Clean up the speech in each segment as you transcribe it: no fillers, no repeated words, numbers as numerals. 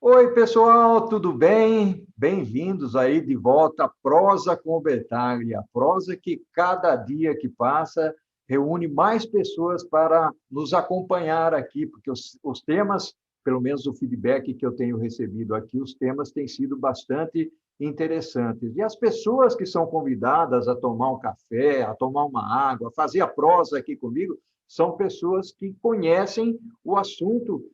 Oi, pessoal, tudo bem? Bem-vindos aí de volta à Prosa com Bertaglia. A prosa que cada dia que passa reúne mais pessoas para nos acompanhar aqui, porque os temas, pelo menos o feedback que eu tenho recebido aqui, os temas têm sido bastante interessantes. E as pessoas que são convidadas a tomar um café, a tomar uma água, a fazer a prosa aqui comigo, são pessoas que conhecem o assunto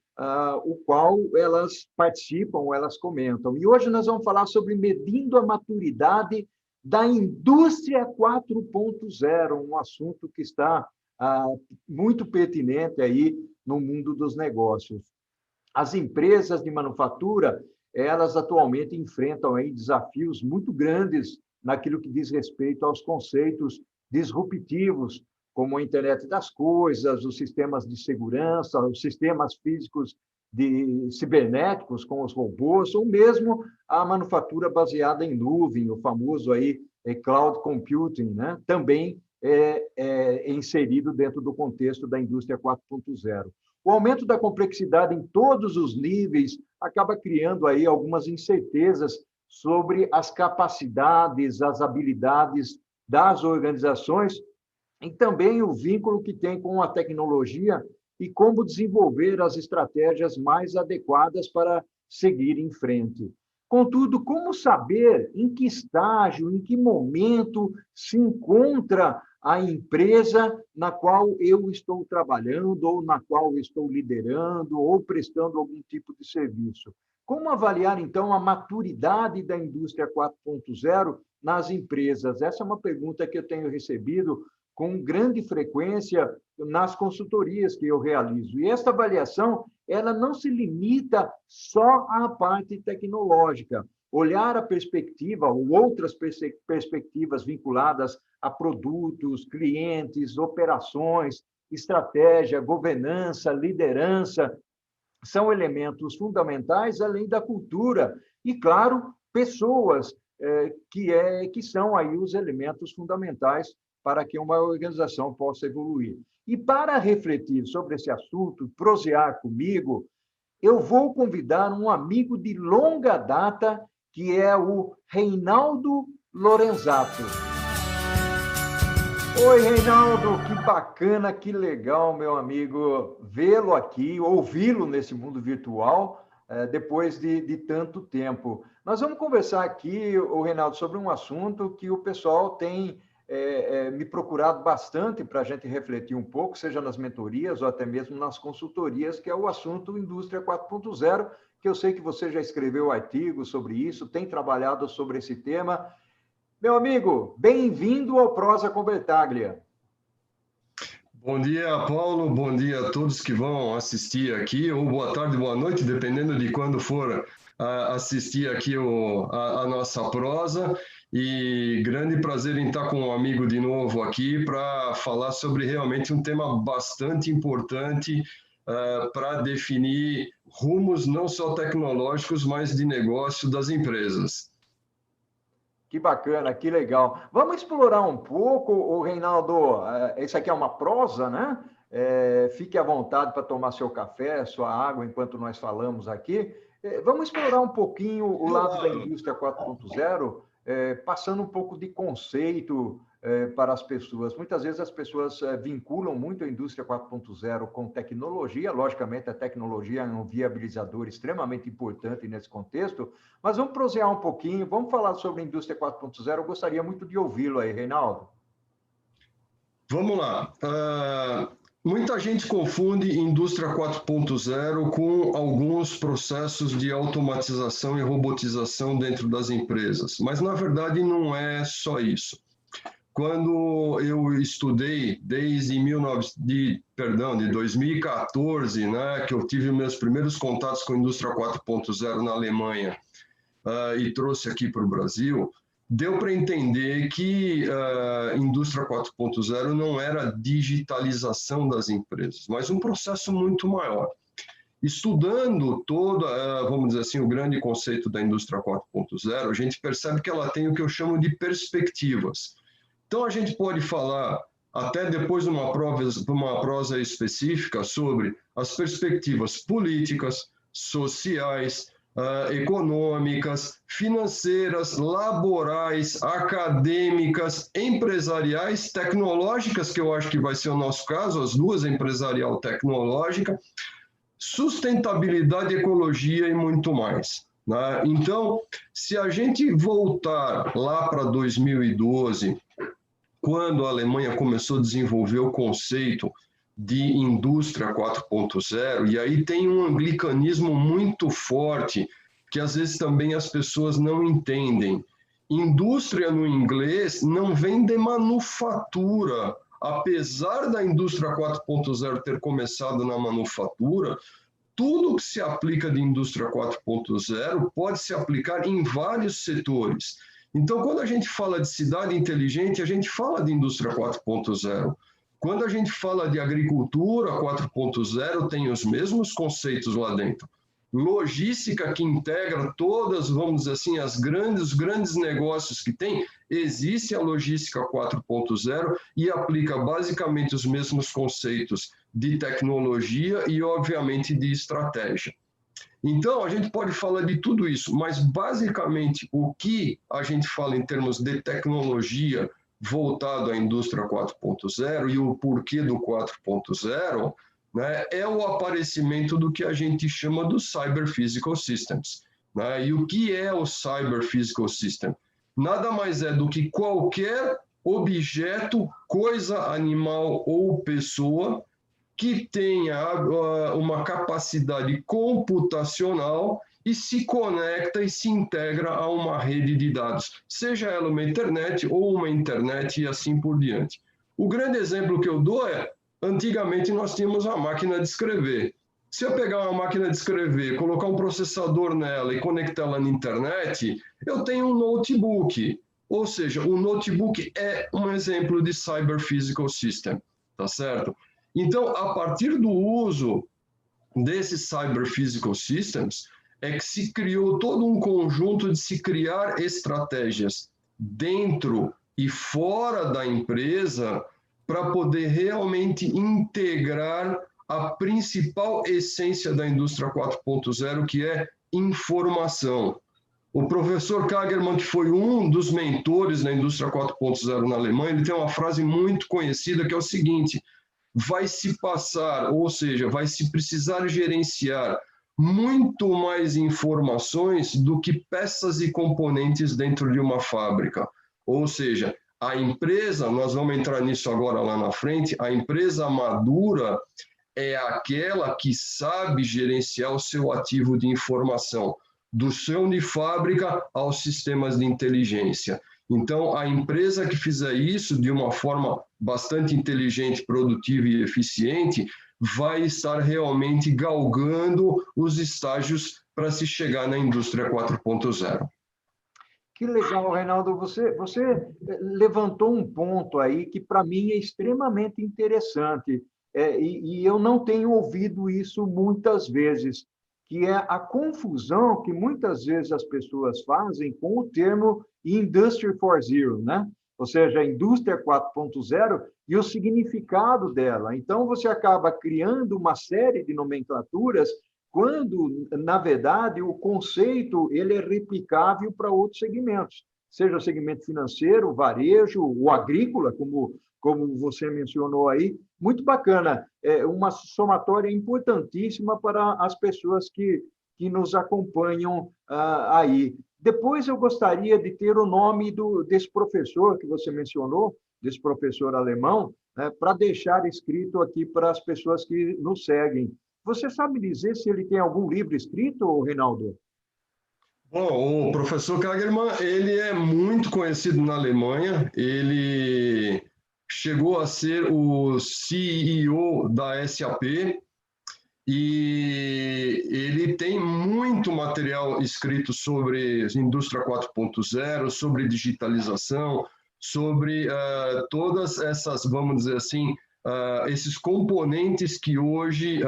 o qual elas participam, elas comentam. E hoje nós vamos falar sobre medindo a maturidade da indústria 4.0, um assunto que está muito pertinente aí no mundo dos negócios. As empresas de manufatura, elas atualmente enfrentam aí desafios muito grandes naquilo que diz respeito aos conceitos disruptivos, como a internet das coisas, os sistemas de segurança, os sistemas físicos cibernéticos, com os robôs, ou mesmo a manufatura baseada em nuvem, o famoso aí cloud computing, né? Também é inserido dentro do contexto da indústria 4.0. O aumento da complexidade em todos os níveis acaba criando aí algumas incertezas sobre as capacidades, as habilidades das organizações e também o vínculo que tem com a tecnologia e como desenvolver as estratégias mais adequadas para seguir em frente. Contudo, como saber em que estágio, em que momento se encontra a empresa na qual eu estou trabalhando, ou na qual eu estou liderando, ou prestando algum tipo de serviço? Como avaliar, então, a maturidade da indústria 4.0 nas empresas? Essa é uma pergunta que eu tenho recebido com grande frequência nas consultorias que eu realizo. E esta avaliação, ela não se limita só à parte tecnológica. Olhar a perspectiva ou outras perspectivas vinculadas a produtos, clientes, operações, estratégia, governança, liderança, são elementos fundamentais, além da cultura. E, claro, pessoas, que são aí os elementos fundamentais para que uma organização possa evoluir. E para refletir sobre esse assunto, prosear comigo, eu vou convidar um amigo de longa data, que é o Reinaldo Lorenzato. Oi, Reinaldo, que bacana, que legal, meu amigo, vê-lo aqui, ouvi-lo nesse mundo virtual, depois de tanto tempo. Nós vamos conversar aqui, Reinaldo, sobre um assunto que o pessoal tem me procurado bastante para a gente refletir um pouco, seja nas mentorias ou até mesmo nas consultorias, que é o assunto Indústria 4.0, que eu sei que você já escreveu artigos sobre isso, tem trabalhado sobre esse tema. Meu amigo, bem-vindo ao Prosa com Bertaglia. Bom dia, Paulo, bom dia a todos que vão assistir aqui, ou boa tarde, boa noite, dependendo de quando for assistir aqui a nossa prosa. E grande prazer em estar com um amigo de novo aqui para falar sobre realmente um tema bastante importante para definir rumos não só tecnológicos, mas de negócio das empresas. Que bacana, que legal. Vamos explorar um pouco, Reinaldo, isso aqui é uma prosa, né? Fique à vontade para tomar seu café, sua água, enquanto nós falamos aqui. Vamos explorar um pouquinho o lado da indústria 4.0, passando um pouco de conceito para as pessoas. Muitas vezes as pessoas vinculam muito a indústria 4.0 com tecnologia. Logicamente, a tecnologia é um viabilizador extremamente importante nesse contexto, mas vamos prosear um pouquinho, vamos falar sobre a indústria 4.0. Eu gostaria muito de ouvi-lo aí, Reinaldo. Vamos lá. Muita gente confunde indústria 4.0 com alguns processos de automatização e robotização dentro das empresas, mas na verdade não é só isso. Quando eu estudei desde 2014, né, que eu tive meus primeiros contatos com a indústria 4.0 na Alemanha e trouxe aqui para o Brasil, deu para entender que a indústria 4.0 não era a digitalização das empresas, mas um processo muito maior. Estudando vamos dizer assim, o grande conceito da indústria 4.0, a gente percebe que ela tem o que eu chamo de perspectivas. Então, a gente pode falar, até depois de uma prosa específica, sobre as perspectivas políticas, sociais, econômicas, financeiras, laborais, acadêmicas, empresariais, tecnológicas, que eu acho que vai ser o nosso caso, as duas, empresarial e tecnológica, sustentabilidade, ecologia e muito mais. Né? Então, se a gente voltar lá para 2012, quando a Alemanha começou a desenvolver o conceito de indústria 4.0, e aí tem um anglicanismo muito forte, que às vezes também as pessoas não entendem. Indústria no inglês não vem de manufatura. Apesar da indústria 4.0 ter começado na manufatura, tudo que se aplica de indústria 4.0 pode se aplicar em vários setores. Então, quando a gente fala de cidade inteligente, a gente fala de indústria 4.0. Quando a gente fala de agricultura 4.0, tem os mesmos conceitos lá dentro. Logística que integra todas, vamos dizer assim, os grandes negócios que tem, existe a logística 4.0 e aplica basicamente os mesmos conceitos de tecnologia e, obviamente, de estratégia. Então, a gente pode falar de tudo isso, mas basicamente o que a gente fala em termos de tecnologia voltado à indústria 4.0 e o porquê do 4.0, né, é o aparecimento do que a gente chama dos Cyber Physical Systems. Né? E o que é o Cyber Physical System? Nada mais é do que qualquer objeto, coisa, animal ou pessoa que tenha uma capacidade computacional e se conecta e se integra a uma rede de dados, seja ela uma internet ou uma internet e assim por diante. O grande exemplo que eu dou é, antigamente nós tínhamos a máquina de escrever. Se eu pegar uma máquina de escrever, colocar um processador nela e conectá-la na internet, eu tenho um notebook. Ou seja, o notebook é um exemplo de Cyber Physical System, tá certo? Então, a partir do uso desses Cyber Physical Systems, é que se criou todo um conjunto de se criar estratégias dentro e fora da empresa para poder realmente integrar a principal essência da indústria 4.0, que é informação. O professor Kagerman, que foi um dos mentores da indústria 4.0 na Alemanha, ele tem uma frase muito conhecida que é o seguinte: vai se passar, ou seja, vai se precisar gerenciar muito mais informações do que peças e componentes dentro de uma fábrica. Ou seja, a empresa, nós vamos entrar nisso agora lá na frente, a empresa madura é aquela que sabe gerenciar o seu ativo de informação, do chão de fábrica aos sistemas de inteligência. Então, a empresa que fizer isso de uma forma bastante inteligente, produtiva e eficiente, vai estar realmente galgando os estágios para se chegar na indústria 4.0. Que legal, Reinaldo. Você levantou um ponto aí que, para mim, é extremamente interessante, e eu não tenho ouvido isso muitas vezes, que é a confusão que muitas vezes as pessoas fazem com o termo Industry 4.0, né? Ou seja, a indústria 4.0 e o significado dela. Então, você acaba criando uma série de nomenclaturas quando, na verdade, o conceito ele é replicável para outros segmentos, seja o segmento financeiro, o varejo, o agrícola, como você mencionou aí. Muito bacana, é uma somatória importantíssima para as pessoas que nos acompanham aí. Depois eu gostaria de ter o nome desse professor que você mencionou, desse professor alemão, para deixar escrito aqui para as pessoas que nos seguem. Você sabe dizer se ele tem algum livro escrito, Reinaldo? Bom, o professor Kagerman, ele é muito conhecido na Alemanha, ele chegou a ser o CEO da SAP e ele tem muito material escrito sobre indústria 4.0, sobre digitalização, sobre todas essas, vamos dizer assim, esses componentes que hoje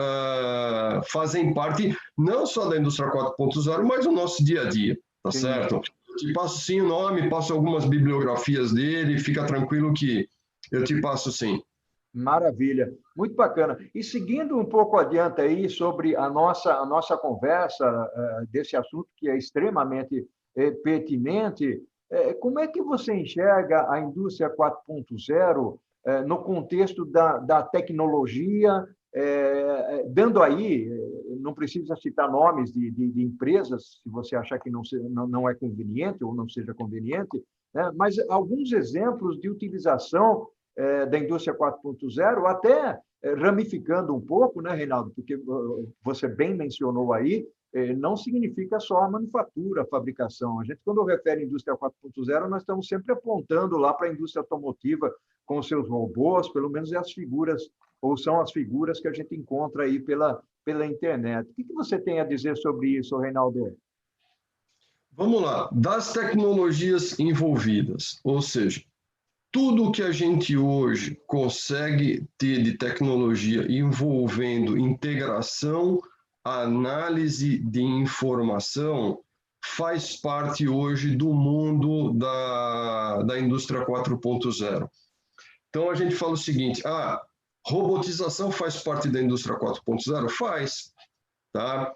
fazem parte não só da indústria 4.0, mas do nosso dia a dia, tá Sim. certo? Eu te passo sim o nome, passo algumas bibliografias dele, fica tranquilo que eu te passo sim. Maravilha, muito bacana. E seguindo um pouco adiante aí sobre a nossa conversa desse assunto que é extremamente pertinente, como é que você enxerga a indústria 4.0 no contexto da tecnologia, dando aí, não precisa citar nomes de empresas, se você achar que não é conveniente ou não seja conveniente, né? Mas alguns exemplos de utilização da indústria 4.0, até ramificando um pouco, né, Reinaldo? Porque você bem mencionou aí, não significa só a manufatura, a fabricação. A gente, quando refere à indústria 4.0, nós estamos sempre apontando lá para a indústria automotiva com seus robôs, pelo menos é as figuras, ou são as figuras que a gente encontra aí pela internet. O que você tem a dizer sobre isso, Reinaldo? Vamos lá, das tecnologias envolvidas, ou seja, tudo que a gente hoje consegue ter de tecnologia envolvendo integração, análise de informação, faz parte hoje do mundo da indústria 4.0. Então, a gente fala o seguinte, robotização faz parte da indústria 4.0? Faz. Tá?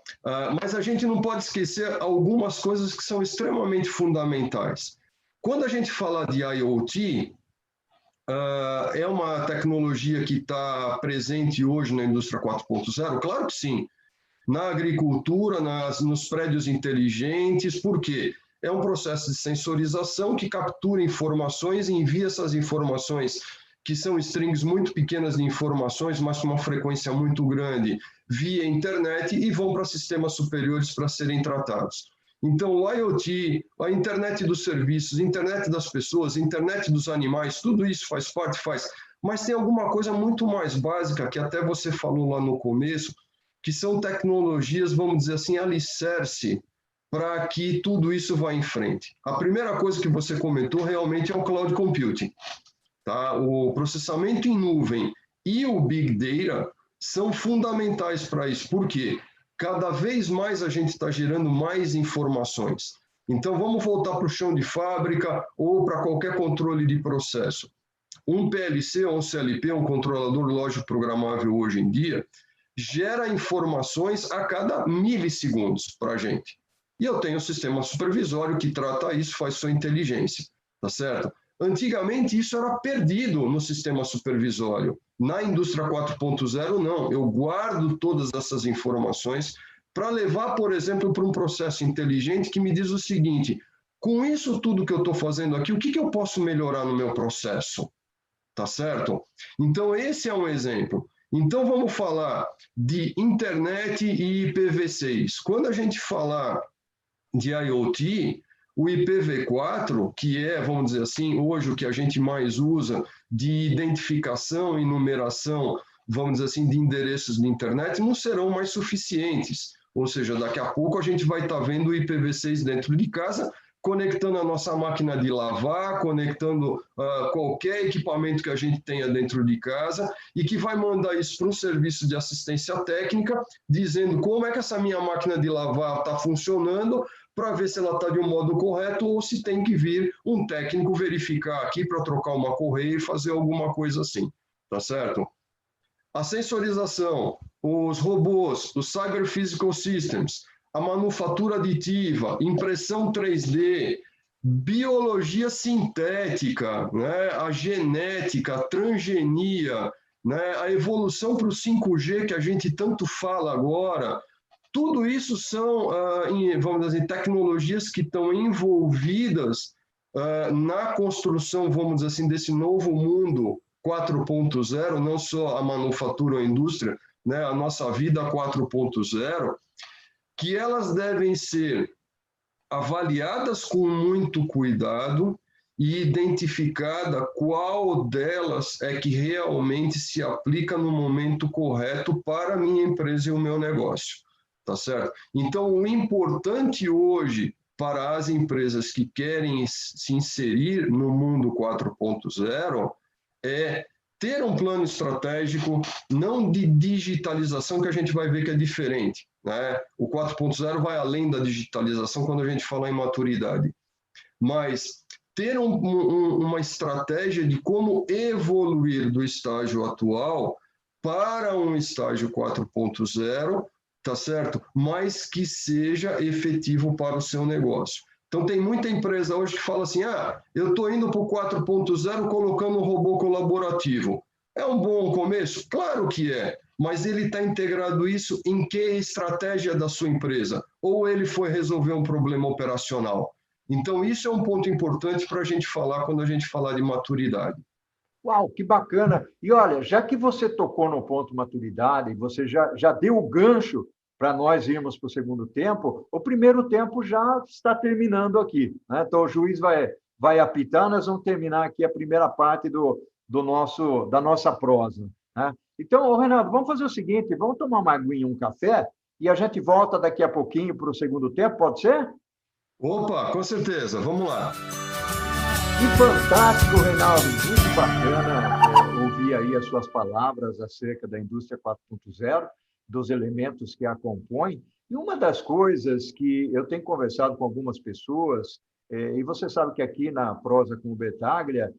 Mas a gente não pode esquecer algumas coisas que são extremamente fundamentais. Quando a gente fala de IoT, é uma tecnologia que está presente hoje na indústria 4.0? Claro que sim. Na agricultura, nos prédios inteligentes, por quê? É um processo de sensorização que captura informações e envia essas informações, que são strings muito pequenas de informações, mas com uma frequência muito grande, via internet e vão para sistemas superiores para serem tratados. Então, o IoT, a internet dos serviços, a internet das pessoas, a internet dos animais, tudo isso faz parte, faz. Mas tem alguma coisa muito mais básica, que até você falou lá no começo, que são tecnologias, vamos dizer assim, alicerce para que tudo isso vá em frente. A primeira coisa que você comentou realmente é o cloud computing. Tá? O processamento em nuvem e o Big Data são fundamentais para isso. Por quê? Cada vez mais a gente está gerando mais informações. Então, vamos voltar para o chão de fábrica ou para qualquer controle de processo. Um PLC ou um CLP, um controlador lógico programável hoje em dia, gera informações a cada milissegundos para a gente. E eu tenho um sistema supervisório que trata isso, faz sua inteligência, tá certo? Antigamente, isso era perdido no sistema supervisório. Na indústria 4.0, não. Eu guardo todas essas informações para levar, por exemplo, para um processo inteligente que me diz o seguinte, com isso tudo que eu estou fazendo aqui, o que eu posso melhorar no meu processo? Tá certo? Então, esse é um exemplo. Então, vamos falar de internet e IPv6. Quando a gente falar de IoT, o IPv4, que é, vamos dizer assim, hoje o que a gente mais usa de identificação e numeração, vamos dizer assim, de endereços de internet, não serão mais suficientes. Ou seja, daqui a pouco a gente vai estar vendo o IPv6 dentro de casa, conectando a nossa máquina de lavar, conectando qualquer equipamento que a gente tenha dentro de casa e que vai mandar isso para um serviço de assistência técnica, dizendo como é que essa minha máquina de lavar está funcionando, para ver se ela está de um modo correto ou se tem que vir um técnico verificar aqui para trocar uma correia e fazer alguma coisa assim, tá certo? A sensorização, os robôs, os Cyber Physical Systems, a manufatura aditiva, impressão 3D, biologia sintética, né? A genética, a transgenia, né? A evolução para o 5G que a gente tanto fala agora, tudo isso são, vamos dizer, tecnologias que estão envolvidas na construção, vamos dizer assim, desse novo mundo 4.0, não só a manufatura ou a indústria, né, a nossa vida 4.0, que elas devem ser avaliadas com muito cuidado e identificada qual delas é que realmente se aplica no momento correto para a minha empresa e o meu negócio. Tá certo? Então, o importante hoje para as empresas que querem se inserir no mundo 4.0 é ter um plano estratégico, não de digitalização, que a gente vai ver que é diferente, né? O 4.0 vai além da digitalização quando a gente fala em maturidade. Mas ter uma estratégia de como evoluir do estágio atual para um estágio 4.0, tá certo? Mas que seja efetivo para o seu negócio. Então, tem muita empresa hoje que fala assim, eu estou indo para o 4.0 colocando um robô colaborativo. É um bom começo? Claro que é, mas ele está integrado isso em que estratégia da sua empresa? Ou ele foi resolver um problema operacional? Então, isso é um ponto importante para a gente falar quando a gente falar de maturidade. Uau, que bacana! E olha, já que você tocou no ponto maturidade, você já deu o gancho para nós irmos para o segundo tempo, o primeiro tempo já está terminando aqui, né? Então, o juiz vai apitar, nós vamos terminar aqui a primeira parte da nossa prosa, né? Então, Renato, vamos fazer o seguinte, vamos tomar uma aguinha, um café, e a gente volta daqui a pouquinho para o segundo tempo, pode ser? Opa, com certeza, vamos lá. Que fantástico, Reinaldo, muito bacana ouvir aí as suas palavras acerca da indústria 4.0, dos elementos que a compõem. E uma das coisas que eu tenho conversado com algumas pessoas, e você sabe que aqui na Prosa com o Bertaglia,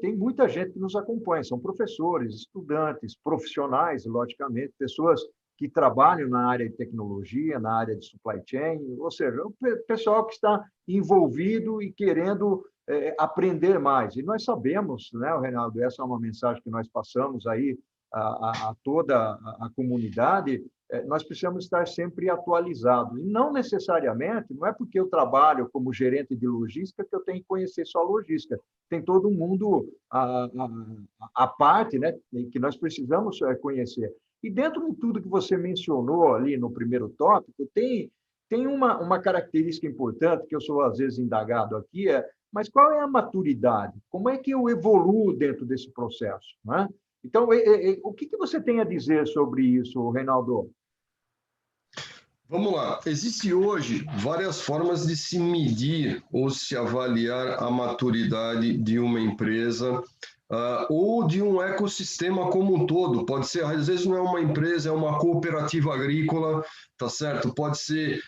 tem muita gente que nos acompanha, são professores, estudantes, profissionais, logicamente, pessoas que trabalham na área de tecnologia, na área de supply chain, ou seja, o pessoal que está envolvido e querendo aprender mais. E nós sabemos, né, Reinaldo, essa é uma mensagem que nós passamos aí a toda a comunidade, nós precisamos estar sempre atualizados. E não necessariamente, não é porque eu trabalho como gerente de logística que eu tenho que conhecer só logística. Tem todo mundo a parte, né, que nós precisamos conhecer. E dentro de tudo que você mencionou ali no primeiro tópico, tem uma característica importante que eu sou, às vezes, indagado aqui, mas qual é a maturidade? Como é que eu evoluo dentro desse processo? Né? Então, o que você tem a dizer sobre isso, Reinaldo? Vamos lá. Existem hoje várias formas de se medir ou se avaliar a maturidade de uma empresa ou de um ecossistema como um todo. Pode ser, às vezes não é uma empresa, é uma cooperativa agrícola, tá certo? Pode ser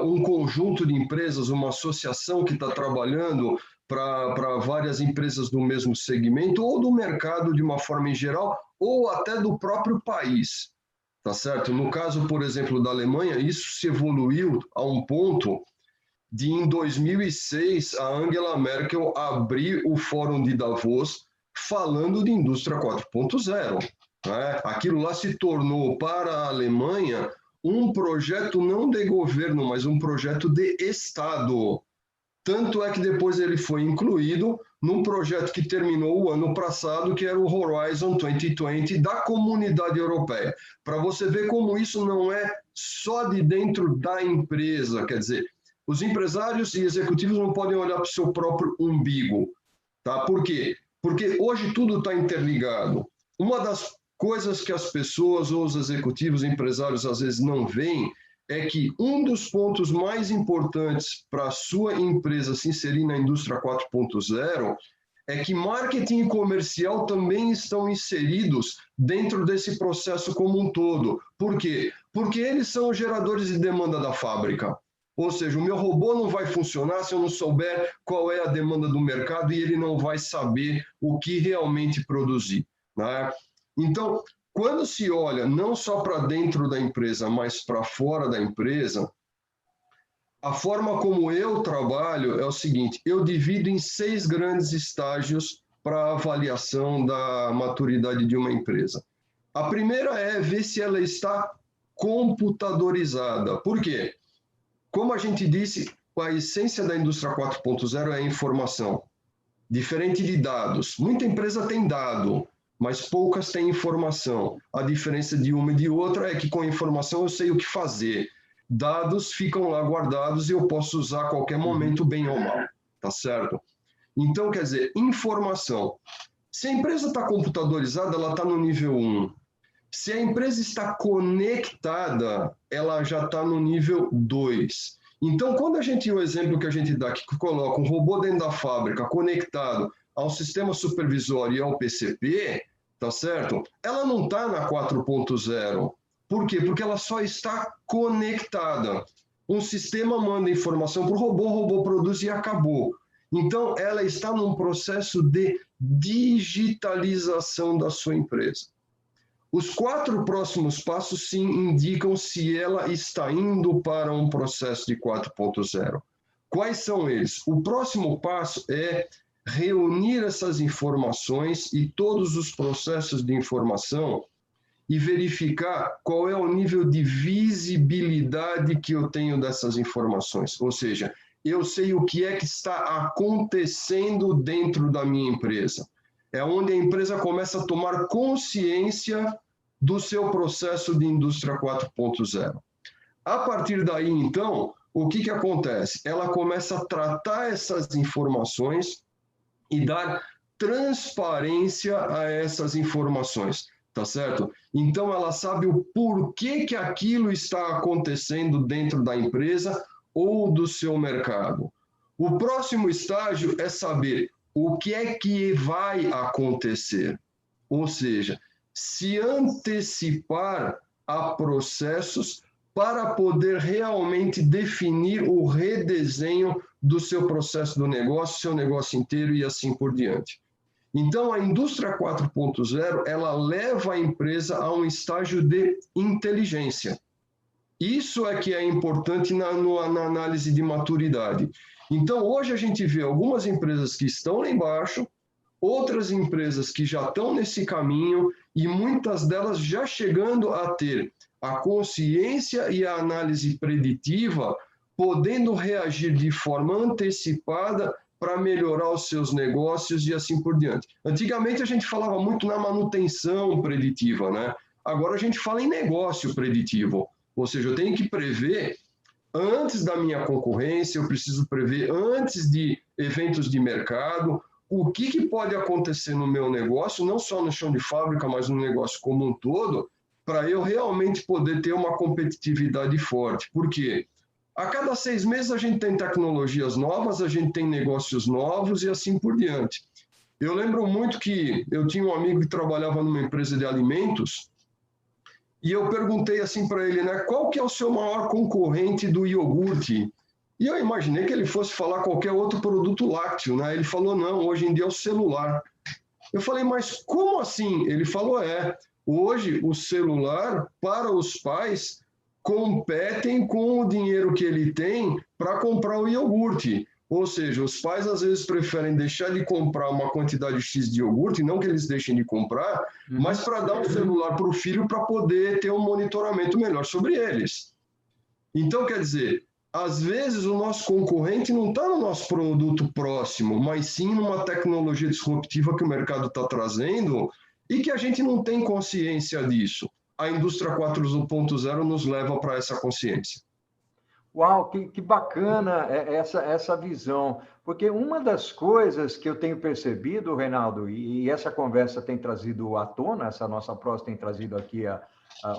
um conjunto de empresas, uma associação que está trabalhando para várias empresas do mesmo segmento, ou do mercado de uma forma em geral, ou até do próprio país, tá certo? No caso, por exemplo, da Alemanha, isso se evoluiu a um ponto de, em 2006, a Angela Merkel abrir o Fórum de Davos falando de indústria 4.0. Né? Aquilo lá se tornou, para a Alemanha, um projeto não de governo, mas um projeto de Estado. Tanto é que depois ele foi incluído num projeto que terminou o ano passado, que era o Horizon 2020 da Comunidade Europeia. Para você ver como isso não é só de dentro da empresa, quer dizer, os empresários e executivos não podem olhar para o seu próprio umbigo. Tá? Por quê? Porque hoje tudo está interligado. Uma das coisas que as pessoas ou os executivos, empresários, às vezes não veem é que um dos pontos mais importantes para a sua empresa se inserir na indústria 4.0 é que marketing e comercial também estão inseridos dentro desse processo como um todo. Por quê? Porque eles são os geradores de demanda da fábrica. Ou seja, o meu robô não vai funcionar se eu não souber qual é a demanda do mercado e ele não vai saber o que realmente produzir. Né? Então, quando se olha não só para dentro da empresa, mas para fora da empresa, a forma como eu trabalho é o seguinte, eu divido em 6 grandes estágios para a avaliação da maturidade de uma empresa. A primeira é ver se ela está computadorizada. Por quê? Como a gente disse, a essência da indústria 4.0 é a informação, diferente de dados. Muita empresa tem dado, mas poucas têm informação. A diferença de uma e de outra é que com a informação eu sei o que fazer. Dados ficam lá guardados e eu posso usar a qualquer momento, bem ou mal, tá certo? Então, quer dizer, informação. Se a empresa está computadorizada, ela está no nível 1. Se a empresa está conectada, ela já está no nível 2. Então, quando a gente, o exemplo que a gente dá aqui, que coloca um robô dentro da fábrica conectado ao sistema supervisório e ao PCP, tá certo? Ela não está na 4.0. Por quê? Porque ela só está conectada. Um sistema manda informação para o robô produz e acabou. Então, ela está num processo de digitalização da sua empresa. Os 4 próximos passos, sim, indicam se ela está indo para um processo de 4.0. Quais são eles? O próximo passo é reunir essas informações e todos os processos de informação e verificar qual é o nível de visibilidade que eu tenho dessas informações. Ou seja, eu sei o que é que está acontecendo dentro da minha empresa. É onde a empresa começa a tomar consciência do seu processo de indústria 4.0. A partir daí, então, o que acontece? Ela começa a tratar essas informações e dar transparência a essas informações, tá certo? Então, ela sabe o porquê que aquilo está acontecendo dentro da empresa ou do seu mercado. O próximo estágio é saber o que é que vai acontecer, ou seja, se antecipar a processos para poder realmente definir o redesenho do seu processo do negócio, seu negócio inteiro e assim por diante. Então, a indústria 4.0, ela leva a empresa a um estágio de inteligência. Isso é que é importante na análise de maturidade. Então, hoje a gente vê algumas empresas que estão lá embaixo, outras empresas que já estão nesse caminho e muitas delas já chegando a ter a consciência e a análise preditiva, podendo reagir de forma antecipada para melhorar os seus negócios e assim por diante. Antigamente a gente falava muito na manutenção preditiva, né? Agora a gente fala em negócio preditivo, ou seja, eu tenho que prever antes da minha concorrência, eu preciso prever antes de eventos de mercado, o que pode acontecer no meu negócio, não só no chão de fábrica, mas no negócio como um todo, para eu realmente poder ter uma competitividade forte. Por quê? A cada 6 meses a gente tem tecnologias novas, a gente tem negócios novos e assim por diante. Eu lembro muito que eu tinha um amigo que trabalhava numa empresa de alimentos e eu perguntei assim para ele, né, qual que é o seu maior concorrente do iogurte? E eu imaginei que ele fosse falar qualquer outro produto lácteo, né? Ele falou, não, hoje em dia é o celular. Eu falei, mas como assim? Ele falou, hoje o celular, para os pais, competem com o dinheiro que ele tem para comprar o iogurte. Ou seja, os pais às vezes preferem deixar de comprar uma quantidade X de iogurte, não que eles deixem de comprar, mas para dar um celular para o filho para poder ter um monitoramento melhor sobre eles. Então, quer dizer, às vezes o nosso concorrente não está no nosso produto próximo, mas sim numa tecnologia disruptiva que o mercado está trazendo e que a gente não tem consciência disso. A indústria 4.0 nos leva para essa consciência. Uau, que bacana essa visão, porque uma das coisas que eu tenho percebido, Reinaldo, e essa conversa tem trazido à tona, essa nossa prosa tem trazido aqui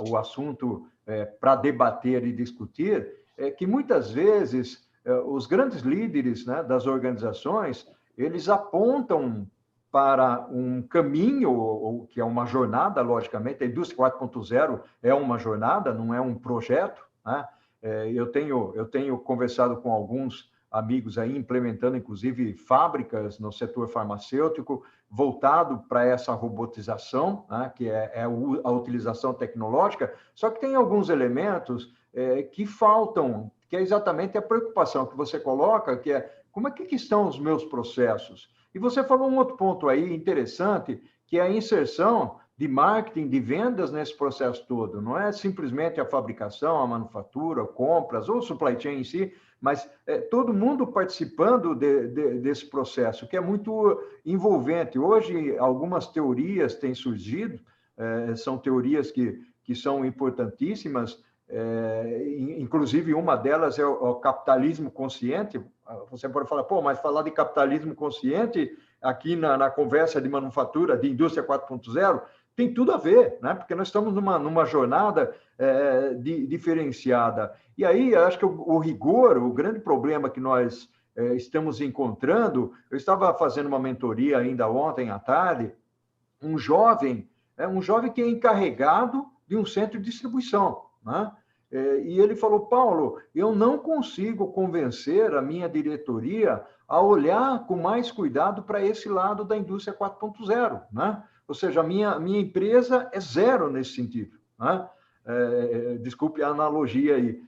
o assunto para debater e discutir, é que muitas vezes os grandes líderes, né, das organizações, eles apontam para um caminho, que é uma jornada, logicamente, a indústria 4.0 é uma jornada, não é um projeto, né? Eu tenho conversado com alguns amigos aí, implementando, inclusive, fábricas no setor farmacêutico, voltado para essa robotização, né, que é a utilização tecnológica, só que tem alguns elementos que faltam, que é exatamente a preocupação que você coloca, que é como é que estão os meus processos? E você falou um outro ponto aí interessante, que é a inserção de marketing, de vendas nesse processo todo. Não é simplesmente a fabricação, a manufatura, compras ou supply chain em si, mas todo mundo participando desse processo, que é muito envolvente. Hoje, algumas teorias têm surgido, são teorias que são importantíssimas, inclusive uma delas é o capitalismo consciente. Você pode falar, mas falar de capitalismo consciente aqui na conversa de manufatura, de indústria 4.0, tem tudo a ver, né? Porque nós estamos numa jornada diferenciada. E aí, acho que o rigor, o grande problema que nós estamos encontrando, eu estava fazendo uma mentoria ainda ontem à tarde, um jovem que é encarregado de um centro de distribuição, né? E ele falou, Paulo, eu não consigo convencer a minha diretoria a olhar com mais cuidado para esse lado da indústria 4.0, né? Ou seja, a minha empresa é zero nesse sentido, né? Desculpe a analogia aí.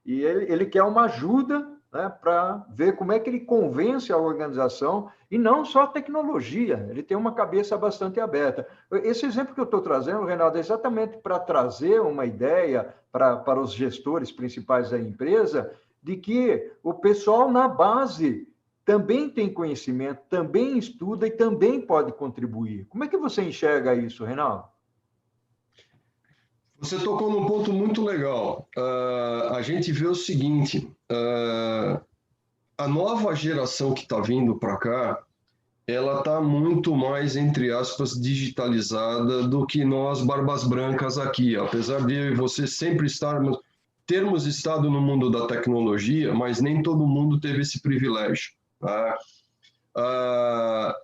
E ele quer uma ajuda, né, para ver como é que ele convence a organização, e não só a tecnologia, ele tem uma cabeça bastante aberta. Esse exemplo que eu estou trazendo, Reinaldo, é exatamente para trazer uma ideia para os gestores principais da empresa, de que o pessoal na base também tem conhecimento, também estuda e também pode contribuir. Como é que você enxerga isso, Reinaldo? Você tocou num ponto muito legal. A gente vê o seguinte, a nova geração que está vindo para cá, ela está muito mais, entre aspas, digitalizada do que nós, barbas brancas aqui. Apesar de você sempre termos estado no mundo da tecnologia, mas nem todo mundo teve esse privilégio. Tá?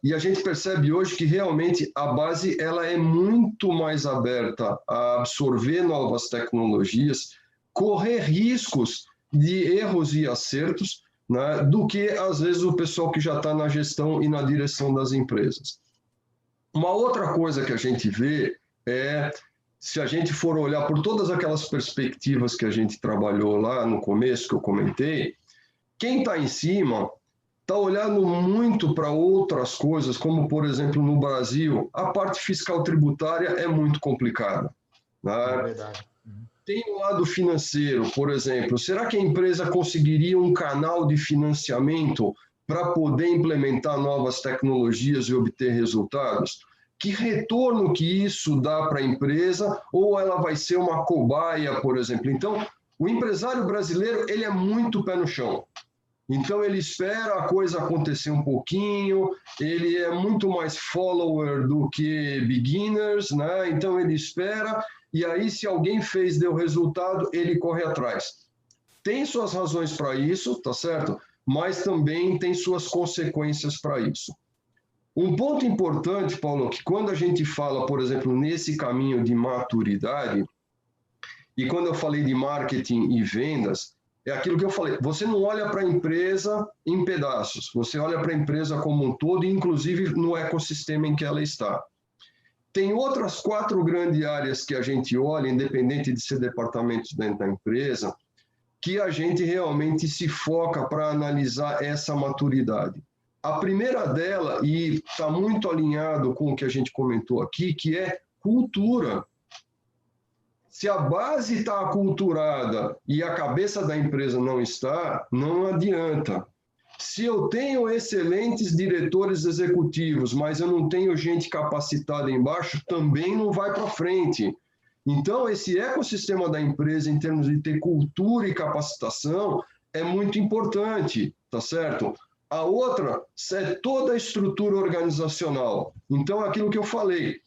E a gente percebe hoje que realmente a base ela é muito mais aberta a absorver novas tecnologias, correr riscos de erros e acertos, né, do que, às vezes, o pessoal que já está na gestão e na direção das empresas. Uma outra coisa que a gente vê é, se a gente for olhar por todas aquelas perspectivas que a gente trabalhou lá no começo, que eu comentei, quem está em cima está olhando muito para outras coisas, como, por exemplo, no Brasil, a parte fiscal tributária é muito complicada. Né? É verdade. Tem o lado financeiro, por exemplo, será que a empresa conseguiria um canal de financiamento para poder implementar novas tecnologias e obter resultados? Que retorno que isso dá para a empresa, ou ela vai ser uma cobaia, por exemplo? Então, o empresário brasileiro, ele é muito pé no chão. Então, ele espera a coisa acontecer um pouquinho, ele é muito mais follower do que beginners, né? Então, ele espera, e aí, se alguém deu resultado, ele corre atrás. Tem suas razões para isso, tá certo? Mas também tem suas consequências para isso. Um ponto importante, Paulo, que quando a gente fala, por exemplo, nesse caminho de maturidade, e quando eu falei de marketing e vendas, é aquilo que eu falei, você não olha para a empresa em pedaços, você olha para a empresa como um todo, inclusive no ecossistema em que ela está. Tem outras 4 grandes áreas que a gente olha, independente de ser departamentos dentro da empresa, que a gente realmente se foca para analisar essa maturidade. A primeira dela, e está muito alinhado com o que a gente comentou aqui, que é cultura. Se a base está aculturada e a cabeça da empresa não está, não adianta. Se eu tenho excelentes diretores executivos, mas eu não tenho gente capacitada embaixo, também não vai para frente. Então, esse ecossistema da empresa, em termos de ter cultura e capacitação, é muito importante, tá certo? A outra é toda a estrutura organizacional. Então, aquilo que eu falei,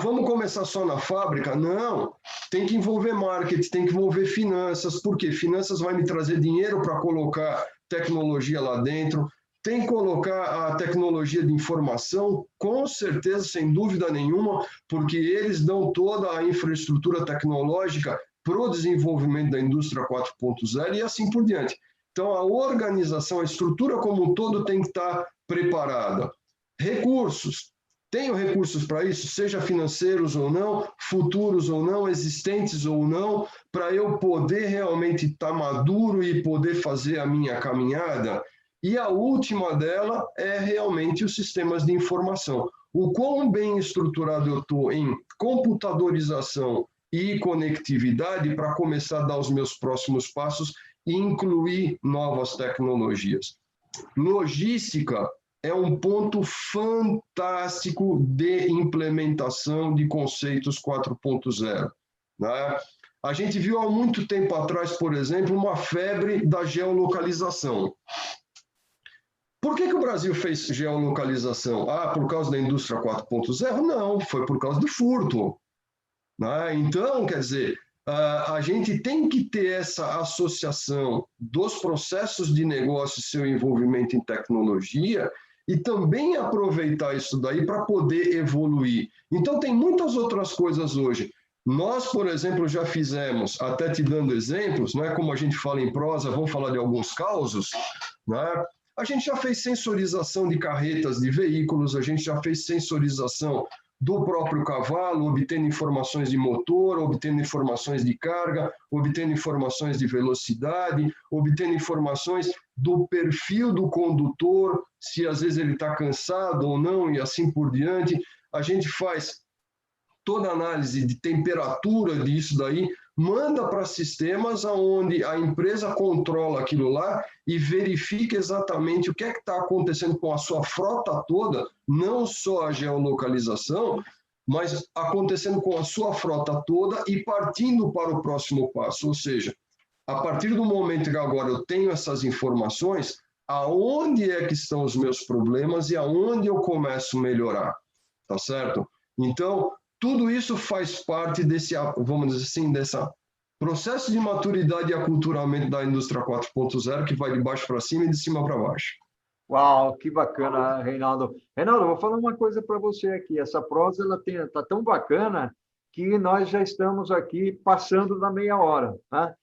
vamos começar só na fábrica? Não, tem que envolver marketing, tem que envolver finanças, porque finanças vai me trazer dinheiro para colocar tecnologia lá dentro, tem que colocar a tecnologia de informação, com certeza, sem dúvida nenhuma, porque eles dão toda a infraestrutura tecnológica para o desenvolvimento da indústria 4.0 e assim por diante. Então, a organização, a estrutura como um todo tem que estar preparada. Recursos. Tenho recursos para isso, seja financeiros ou não, futuros ou não, existentes ou não, para eu poder realmente estar maduro e poder fazer a minha caminhada. E a última dela é realmente os sistemas de informação. O quão bem estruturado eu estou em computadorização e conectividade para começar a dar os meus próximos passos e incluir novas tecnologias. Logística é um ponto fantástico de implementação de conceitos 4.0. Né? A gente viu há muito tempo atrás, por exemplo, uma febre da geolocalização. Por que o Brasil fez geolocalização? Por causa da indústria 4.0? Não, foi por causa do furto. Né? Então, quer dizer, a gente tem que ter essa associação dos processos de negócio e seu envolvimento em tecnologia e também aproveitar isso daí para poder evoluir. Então, tem muitas outras coisas hoje. Nós, por exemplo, já fizemos, até te dando exemplos, não é como a gente fala em prosa, vamos falar de alguns causos, né? A gente já fez sensorização de carretas de veículos, a gente já fez sensorização do próprio cavalo, obtendo informações de motor, obtendo informações de carga, obtendo informações de velocidade, obtendo informações do perfil do condutor, se às vezes ele está cansado ou não, e assim por diante. A gente faz toda a análise de temperatura disso daí, manda para sistemas onde a empresa controla aquilo lá e verifica exatamente o que é que está acontecendo com a sua frota toda, não só a geolocalização, mas acontecendo com a sua frota toda e partindo para o próximo passo. Ou seja, a partir do momento que agora eu tenho essas informações, aonde é que estão os meus problemas e aonde eu começo a melhorar, tá certo? Então, tudo isso faz parte desse, vamos dizer assim, dessa processo de maturidade e aculturamento da indústria 4.0, que vai de baixo para cima e de cima para baixo. Uau, que bacana, Reinaldo. Reinaldo, vou falar uma coisa para você aqui. Essa prosa está tão bacana que nós já estamos aqui passando da meia hora, tá?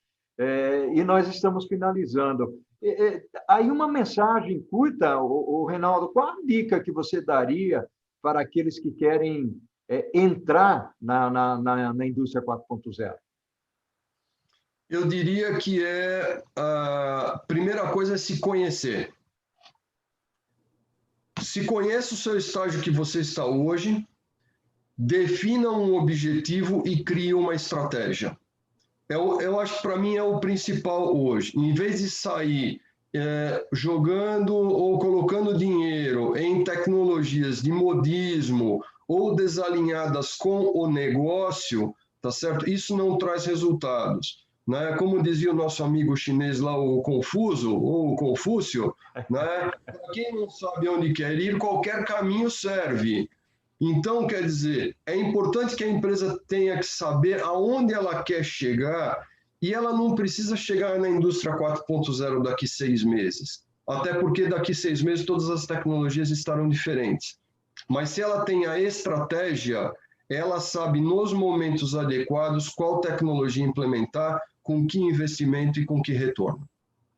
E nós estamos finalizando. Aí uma mensagem curta, Reinaldo, qual a dica que você daria para aqueles que querem entrar na indústria 4.0? Eu diria que a primeira coisa é se conhecer. Se conheça o seu estágio que você está hoje, defina um objetivo e crie uma estratégia. Eu acho que para mim é o principal hoje. Em vez de sair jogando ou colocando dinheiro em tecnologias de modismo ou desalinhadas com o negócio, tá certo? Isso não traz resultados, né? Como dizia o nosso amigo chinês lá, o Confuso, ou o Confúcio, né? Para quem não sabe onde quer ir, qualquer caminho serve. Então, quer dizer, é importante que a empresa tenha que saber aonde ela quer chegar e ela não precisa chegar na indústria 4.0 daqui 6 meses. Até porque daqui 6 meses todas as tecnologias estarão diferentes. Mas se ela tem a estratégia, ela sabe nos momentos adequados qual tecnologia implementar, com que investimento e com que retorno.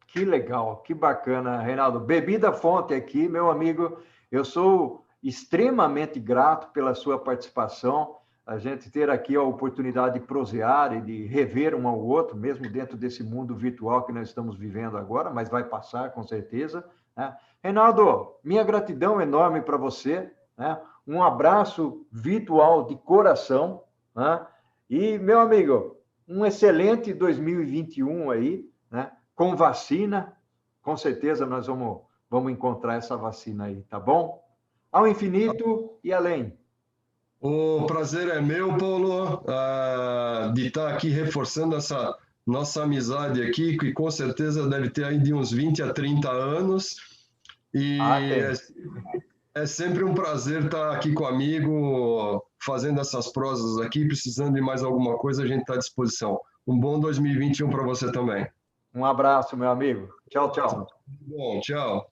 Que legal, que bacana, Reinaldo. Bebida fonte aqui, meu amigo. Eu sou extremamente grato pela sua participação, a gente ter aqui a oportunidade de prosear e de rever um ao outro, mesmo dentro desse mundo virtual que nós estamos vivendo agora, mas vai passar com certeza, né? Reinaldo, minha gratidão enorme para você, né? Um abraço virtual de coração, né? E, meu amigo, um excelente 2021 aí, né? Com vacina, com certeza nós vamos encontrar essa vacina aí, tá bom? Ao infinito e além. O prazer é meu, Paulo, de estar aqui reforçando essa nossa amizade aqui, que com certeza deve ter aí de uns 20 a 30 anos. E é sempre um prazer estar aqui com o amigo, fazendo essas prosas aqui. Precisando de mais alguma coisa, a gente está à disposição. Um bom 2021 para você também. Um abraço, meu amigo. Tchau, tchau. Bom, tchau.